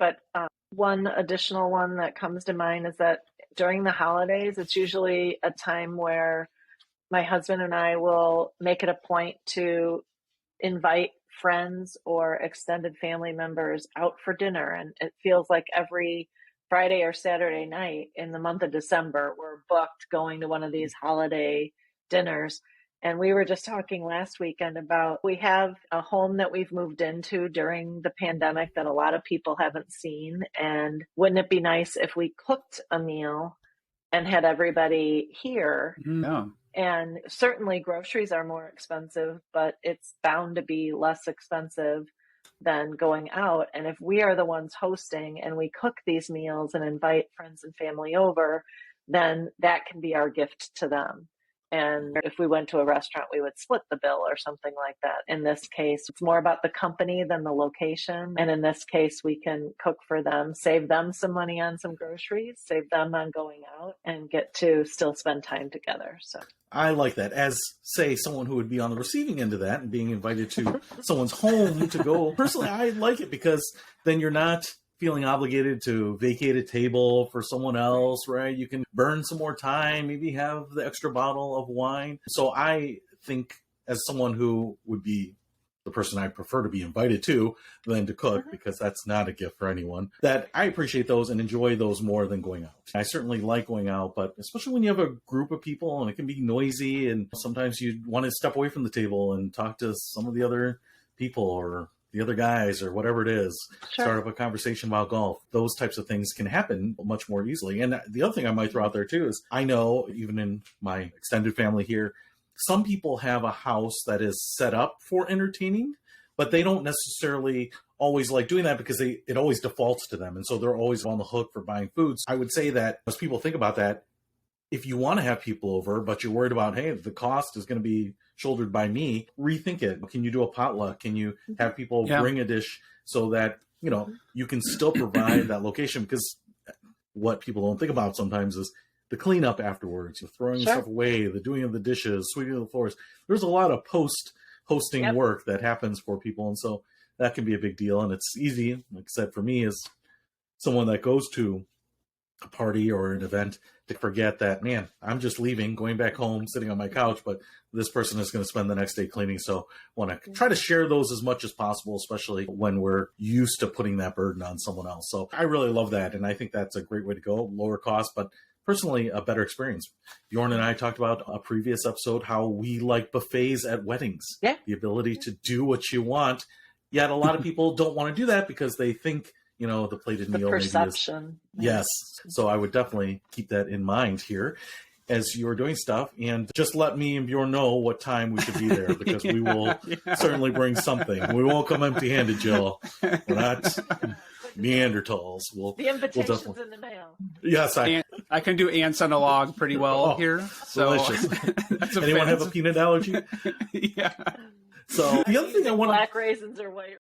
But one additional one that comes to mind is that during the holidays, it's usually a time where my husband and I will make it a point to invite friends or extended family members out for dinner. And it feels like every Friday or Saturday night in the month of December, we're booked going to one of these holiday dinners. And we were just talking last weekend about we have a home that we've moved into during the pandemic that a lot of people haven't seen. And wouldn't it be nice if we cooked a meal and had everybody here? Yeah. And certainly groceries are more expensive, but it's bound to be less expensive than going out. And if we are the ones hosting and we cook these meals and invite friends and family over, then that can be our gift to them. And if we went to a restaurant, we would split the bill or something like that. In this case, it's more about the company than the location. And in this case, we can cook for them, save them some money on some groceries, save them on going out, and get to still spend time together. So I like that. As, say, someone who would be on the receiving end of that and being invited to someone's home to go. Personally, I like it because then you're not feeling obligated to vacate a table for someone else, right? You can burn some more time, maybe have the extra bottle of wine. So I think as someone who would be the person I prefer to be invited to than to cook, because that's not a gift for anyone, that I appreciate those and enjoy those more than going out. I certainly like going out, but especially when you have a group of people and it can be noisy and sometimes you want to step away from the table and talk to some of the other people or the other guys or whatever it is, start up a conversation about golf. Those types of things can happen much more easily. And the other thing I might throw out there too is I know even in my extended family here, some people have a house that is set up for entertaining, but they don't necessarily always like doing that because it always defaults to them. And so they're always on the hook for buying foods. I would say that as people think about that, if you want to have people over, but you're worried about, hey, the cost is going to be shouldered by me, rethink it. Can you do a potluck? Can you have people bring a dish so that, you know, you can still provide that location? Because what people don't think about sometimes is the cleanup afterwards, throwing stuff away, the doing of the dishes, sweeping the floors. There's a lot of post-hosting work that happens for people. And so that can be a big deal. And it's easy, like I said, for me as someone that goes to a party or an event to forget that, man, I'm just leaving, going back home, sitting on my couch, but this person is going to spend the next day cleaning. So I want to try to share those as much as possible, especially when we're used to putting that burden on someone else. So I really love that. And I think that's a great way to go, lower cost, but personally a better experience. Bjorn and I talked about a previous episode, how we like buffets at weddings, the ability to do what you want. Yet a lot of people don't want to do that because they think, you know, the plated meal perception. Maybe is, yes. So I would definitely keep that in mind here as you're doing stuff. And just let me and Bjorn know what time we should be there, because we will certainly bring something. We won't come empty-handed, Jill. We're not Neanderthals. The invitation's in the mail. Yes, I can do ants on a log pretty well here. So delicious. Anyone have a peanut allergy? Yeah. So the other thing I want black raisins or white.